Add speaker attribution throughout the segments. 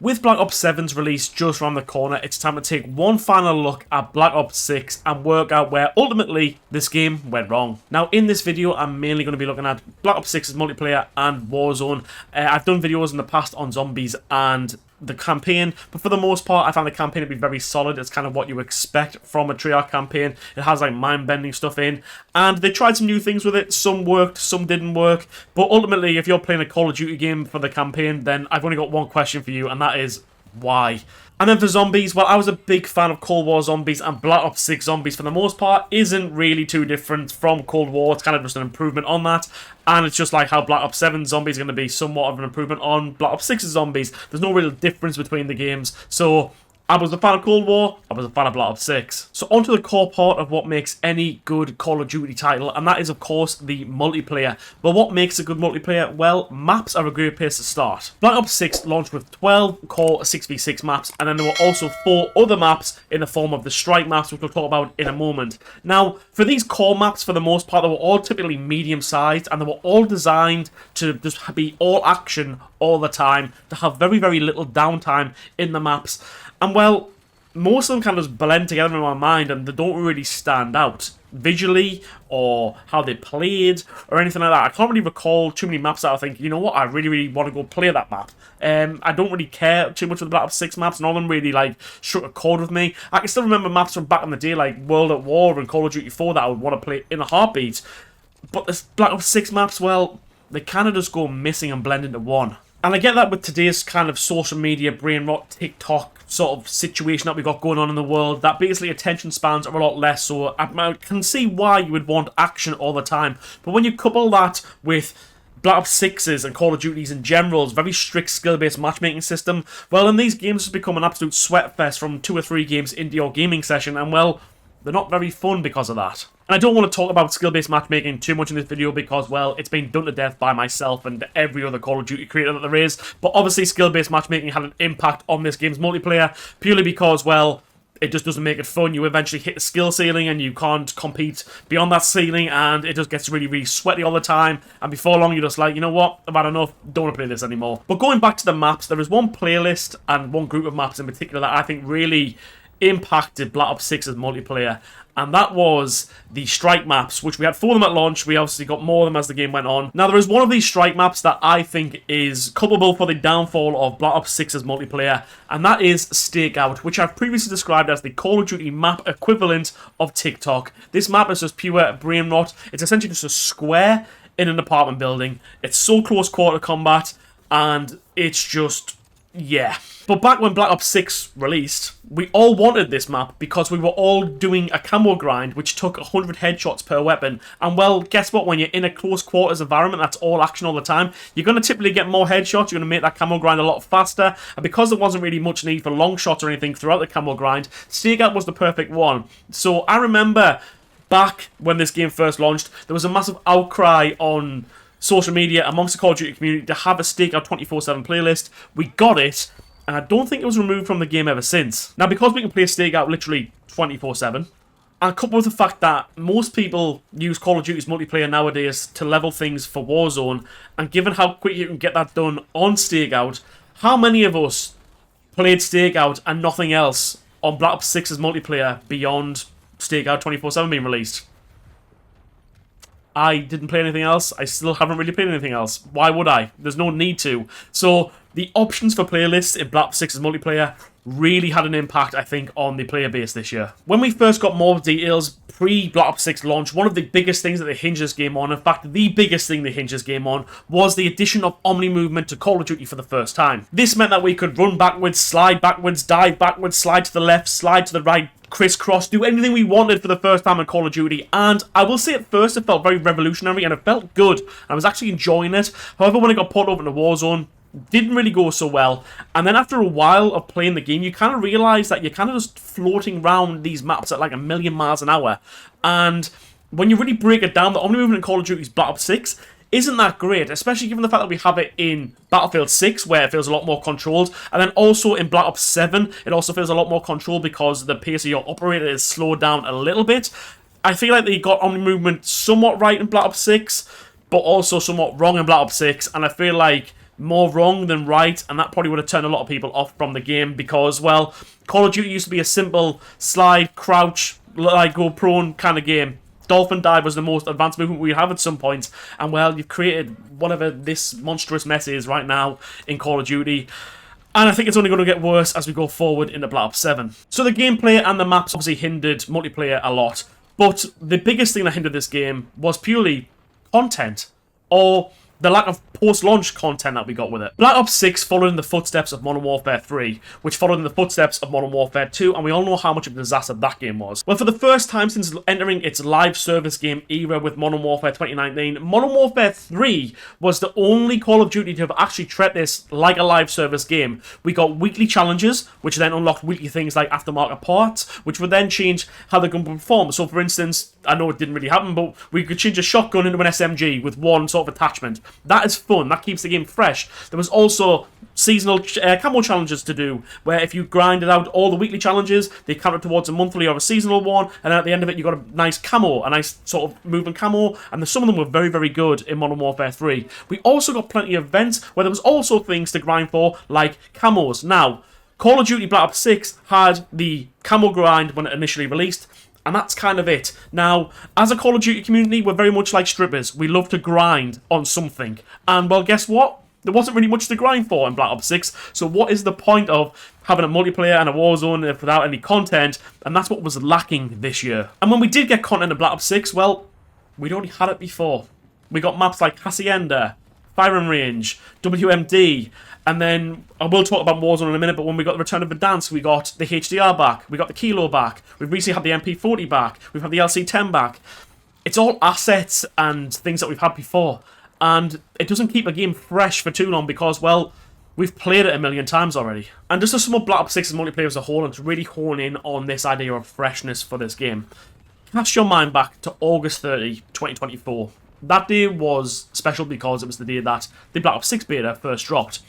Speaker 1: With Black Ops 7's release just around the corner, it's time to take one final look at Black Ops 6 and work out where ultimately this game went wrong. Now in this video I'm mainly going to be looking at Black Ops 6's multiplayer and Warzone. I've done videos in the past on zombies and the campaign, but for the most part I found the campaign to be very solid. It's kind of what you expect from a Treyarch campaign. It has like mind-bending stuff in, and they tried some new things with it. Some worked, some didn't work, but ultimately if you're playing a Call of Duty game for the campaign, then I've only got one question for you, and that is why? And then for zombies, well, I was a big fan of Cold War zombies, and Black Ops 6 zombies for the most part isn't really too different from Cold War. It's kind of just an improvement on that, and it's just like how Black Ops 7 zombies are going to be somewhat of an improvement on Black Ops 6's zombies. There's no real difference between the games, so I was a fan of Cold War, I was a fan of Black Ops 6. So onto the core part of what makes any good Call of Duty title, and that is of course the multiplayer. Well, what makes a good multiplayer? Well, maps are a great place to start. Black Ops 6 launched with 12 core 6v6 maps, and then there were also 4 other maps in the form of the strike maps, which we'll talk about in a moment. Now, for these core maps, for the most part, they were all typically medium-sized, and they were all designed to just be all action all the time, to have very, very little downtime in the maps. And well, most of them kind of just blend together in my mind, and they don't really stand out visually or how they played or anything like that. I can't really recall too many maps that I think, you know what, I really, really want to go play that map. I don't really care too much for the Black Ops 6 maps. None of them really like struck a chord with me. I can still remember maps from back in the day like World at War and Call of Duty 4 that I would want to play in a heartbeat. But the Black Ops 6 maps, well, they kind of just go missing and blend into one. And I get that with today's kind of social media, brain rot, TikTok sort of situation that we got going on in the world, that basically attention spans are a lot less, so I can see why you would want action all the time. But when you couple that with Black Ops 6's and Call of Duty's in general's very strict skill-based matchmaking system, well, then these games have become an absolute sweatfest from 2 or 3 games into your gaming session, and well, they're not very fun because of that. And I don't want to talk about skill-based matchmaking too much in this video because, well, it's been done to death by myself and every other Call of Duty creator that there is. But obviously, skill-based matchmaking had an impact on this game's multiplayer purely because, well, it just doesn't make it fun. You eventually hit the skill ceiling and you can't compete beyond that ceiling, and it just gets really, really sweaty all the time. And before long, you're just like, you know what, I've had enough, don't want to play this anymore. But going back to the maps, there is one playlist and one group of maps in particular that I think really impacted Black Ops 6's multiplayer, and that was the strike maps, which we had 4 of them at launch. We obviously got more of them as the game went on. Now, there is one of these strike maps that I think is culpable for the downfall of Black Ops 6's multiplayer, and that is Stakeout, which I've previously described as the Call of Duty map equivalent of TikTok. This map is just pure brain rot. It's essentially just a square in an apartment building. It's so close quarter combat, and it's just, yeah. But back when Black Ops 6 released, we all wanted this map because we were all doing a camo grind which took 100 headshots per weapon. And well, guess what? When you're in a close quarters environment that's all action all the time, you're going to typically get more headshots, you're going to make that camo grind a lot faster. And because there wasn't really much need for long shots or anything throughout the camo grind, Stakeout was the perfect one. So I remember back when this game first launched, there was a massive outcry on social media amongst the Call of Duty community to have a Stakeout 24/7 playlist. We got it, and I don't think it was removed from the game ever since. Now, because we can play Stakeout literally 24/7, and coupled with the fact that most people use Call of Duty's multiplayer nowadays to level things for Warzone, and given how quick you can get that done on Stakeout, how many of us played Stakeout and nothing else on Black Ops 6's multiplayer beyond Stakeout 24/7 being released? I didn't play anything else. I still haven't really played anything else. Why would I? There's no need to. So the options for playlists in Black Ops 6's multiplayer really had an impact, I think, on the player base this year. When we first got more details pre-Black Ops 6 launch, one of the biggest things that they hinged this game on, in fact, the biggest thing they hinged this game on, was the addition of Omni movement to Call of Duty for the first time. This meant that we could run backwards, slide backwards, dive backwards, slide to the left, slide to the right, crisscross, do anything we wanted for the first time in Call of Duty. And I will say at first it felt very revolutionary and it felt good. I was actually enjoying it. However, when it got ported over into Warzone, didn't really go so well. And then after a while of playing the game, you kind of realise that you're kind of just floating around these maps at like 1,000,000 miles an hour. And when you really break it down, the Omni movement in Call of Duty's Black Ops 6 isn't that great, especially given the fact that we have it in Battlefield 6, where it feels a lot more controlled, and then also in Black Ops 7, it also feels a lot more controlled because the pace of your operator is slowed down a little bit. I feel like they got Omni movement somewhat right in Black Ops 6, but also somewhat wrong in Black Ops 6, and I feel like more wrong than right, and that probably would have turned a lot of people off from the game because, well, Call of Duty used to be a simple slide, crouch, like go prone kind of game. Dolphin dive was the most advanced movement we have at some point, and well, you've created whatever this monstrous mess is right now in Call of Duty. And I think it's only going to get worse as we go forward into Black Ops 7. So the gameplay and the maps obviously hindered multiplayer a lot, but the biggest thing that hindered this game was purely content, or the lack of post-launch content that we got with it. Black Ops 6 followed in the footsteps of Modern Warfare 3, which followed in the footsteps of Modern Warfare 2, and we all know how much of a disaster that game was. Well, for the first time since entering its live service game era with Modern Warfare 2019, Modern Warfare 3 was the only Call of Duty to have actually treated this like a live service game. We got weekly challenges, which then unlocked weekly things like aftermarket parts, which would then change how the gun would perform. So, for instance, I know it didn't really happen, but we could change a shotgun into an SMG with one sort of attachment. That is fun. That keeps the game fresh. There was also seasonal camo challenges to do, where if you grinded out all the weekly challenges, they counted towards a monthly or a seasonal one, and then at the end of it, you got a nice camo, a nice sort of movement camo, and some of them were very, very good in Modern Warfare 3. We also got plenty of events where there was also things to grind for, like camos. Now, Call of Duty Black Ops 6 had the camo grind when it initially released, and that's kind of it. Now, as a Call of Duty community, we're very much like strippers. We love to grind on something. And, well, guess what? There wasn't really much to grind for in Black Ops 6, so what is the point of having a multiplayer and a Warzone without any content? And that's what was lacking this year. And when we did get content in Black Ops 6, well, we'd already had it before. We got maps like Hacienda, Firing Range, WMD, and then, I will talk about Warzone in a minute, but when we got the Return of Verdansk, we got the HDR back, we got the Kilo back, we've recently had the MP40 back, we've had the LC10 back. It's all assets and things that we've had before, and it doesn't keep a game fresh for too long because, well, we've played it a million times already. And just to sum up Black Ops 6's multiplayer as a whole, and to really hone in on this idea of freshness for this game, cast your mind back to August 30, 2024. That day was special because it was the day that the Black Ops 6 beta first dropped.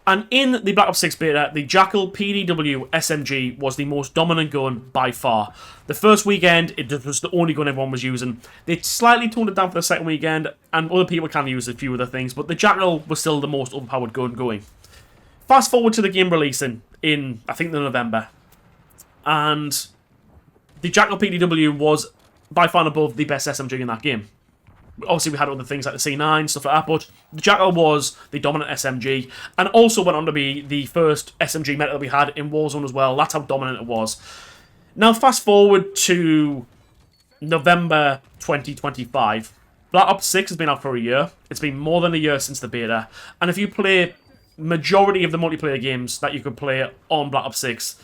Speaker 1: And in the Black Ops 6 beta, the Jackal PDW SMG was the most dominant gun by far. The first weekend, it was the only gun everyone was using. They slightly toned it down for the second weekend, and other people can use a few other things, but the Jackal was still the most overpowered gun going. Fast forward to the game releasing in, I think, November. And the Jackal PDW was by far and above the best SMG in that game. Obviously, we had other things like the C9, stuff like that, but the Jackal was the dominant SMG, and also went on to be the first SMG meta that we had in Warzone as well. That's how dominant it was. Now, fast forward to November 2025. Black Ops 6 has been out for a year. It's been more than a year since the beta, and if you play majority of the multiplayer games that you could play on Black Ops 6,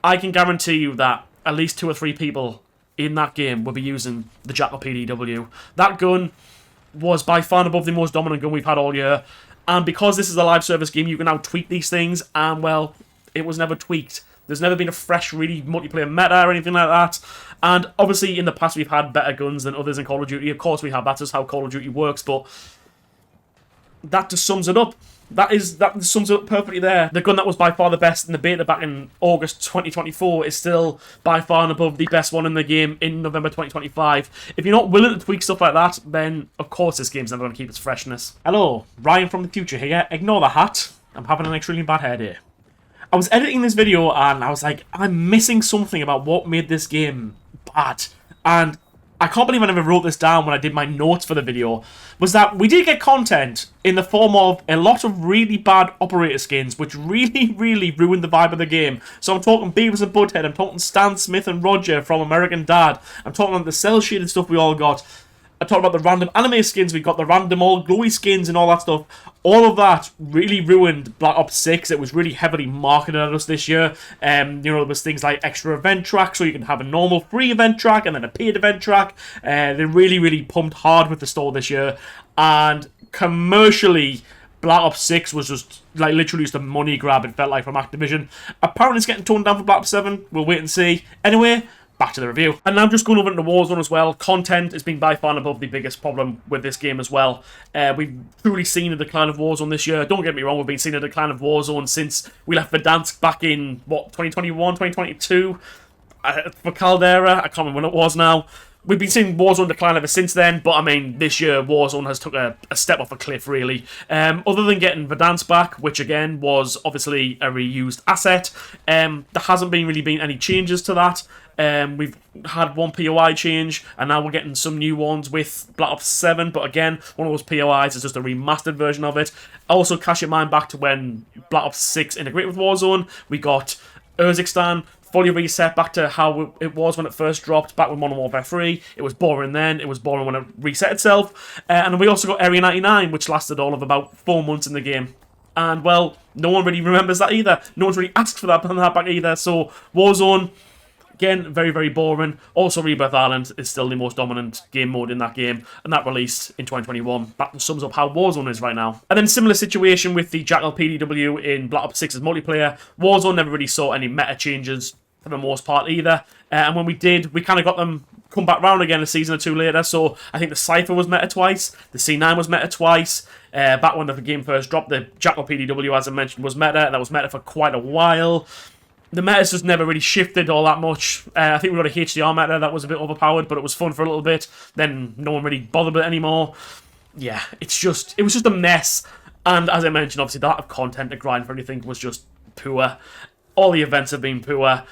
Speaker 1: I can guarantee you that at least 2 or 3 people in that game will be using the Jackal PDW. That gun was by far and above the most dominant gun we've had all year, and because this is a live service game, you can now tweak these things, and well, it was never tweaked. There's never been a fresh, really multiplayer meta or anything like that, and obviously in the past we've had better guns than others in Call of Duty. Of course we have, that's just how Call of Duty works, but that just sums it up. That sums it up perfectly there. The gun that was by far the best in the beta back in August 2024 is still by far and above the best one in the game in November 2025. If you're not willing to tweak stuff like that, then of course this game's never going to keep its freshness. Hello, Ryan from the future here. Ignore the hat. I'm having an extremely bad hair day. I was editing this video and I was like, I'm missing something about what made this game bad. And I can't believe I never wrote this down when I did my notes for the video, was that we did get content in the form of a lot of really bad operator skins, which really, really ruined the vibe of the game. So I'm talking Beavis and Butthead, I'm talking Stan Smith and Roger from American Dad, I'm talking about the cel-shaded stuff we all got, I talked about the random anime skins we got, the random all glowy skins and all that stuff. All of that really ruined Black Ops 6. It was really heavily marketed at us this year. There was things like extra event track, so you can have a normal free event track and then a paid event track. They really, really pumped hard with the store this year. And commercially, Black Ops 6 was just like literally just a money grab, it felt like, from Activision. Apparently it's getting toned down for Black Ops 7. We'll wait and see. Anyway, back to the review. And now just going over into Warzone as well. Content has been by far and above the biggest problem with this game as well. We've truly seen a decline of Warzone this year. Don't get me wrong, we've been seeing a decline of Warzone since we left Verdansk back in, what, 2021, 2022? For Caldera, I can't remember when it was now. We've been seeing Warzone decline ever since then, but I mean, this year Warzone has took a step off a cliff, really. Other than getting Verdansk back, which again was obviously a reused asset, there hasn't really been any changes to that. We've had one POI change, and now we're getting some new ones with Black Ops 7, but again, one of those POIs is just a remastered version of it. Also, cast your mind back to when Black Ops 6 integrated with Warzone. We got Urzikstan fully reset back to how it was when it first dropped, back with Modern Warfare 3. It was boring then, it was boring when it reset itself. And we also got Area 99, which lasted all of about 4 months in the game. And, well, no one really remembers that either. No one's really asked for that back either. So, Warzone, again, very, very boring. Also, Rebirth Island is still the most dominant game mode in that game, and that released in 2021. That sums up how Warzone is right now. And then similar situation with the Jackal PDW in Black Ops 6's multiplayer. Warzone never really saw any meta changes for the most part either. And when we did, we kind of got them come back round again a season or two later. So I think the Cypher was meta twice, the C9 was meta twice. Back when the game first dropped, the Jackal PDW, as I mentioned, was meta. That was meta for quite a while. The meta's just never really shifted all that much. I think we got a HDR meta that was a bit overpowered, but it was fun for a little bit. Then no one really bothered with it anymore. Yeah, it was just a mess. And as I mentioned, obviously, the lack of content to grind for anything was just poor. All the events have been poor.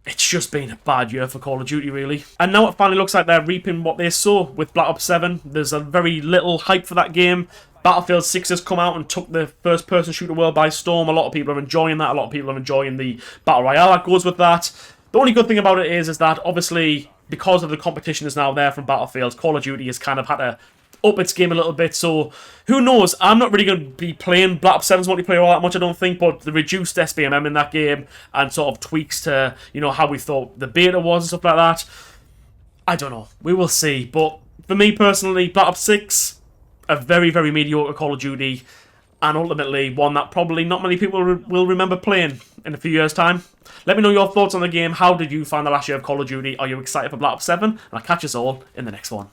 Speaker 1: It's just been a bad year for Call of Duty, really. And now it finally looks like they're reaping what they sow with Black Ops 7. There's a very little hype for that game. Battlefield 6 has come out and took the first-person shooter world by storm. A lot of people are enjoying that. A lot of people are enjoying the Battle Royale that goes with that. The only good thing about it is that, obviously, because of the competition is now there from Battlefield, Call of Duty has kind of had to up its game a little bit, so who knows? I'm not really going to be playing Black Ops 7's multiplayer all that much, I don't think, but the reduced SBMM in that game and sort of tweaks to, you know, how we thought the beta was and stuff like that, I don't know. We will see, but for me personally, Black Ops 6, a very, very mediocre Call of Duty, and ultimately one that probably not many people will remember playing in a few years' time. Let me know your thoughts on the game. How did you find the last year of Call of Duty? Are you excited for Black Ops 7? And I'll catch us all in the next one.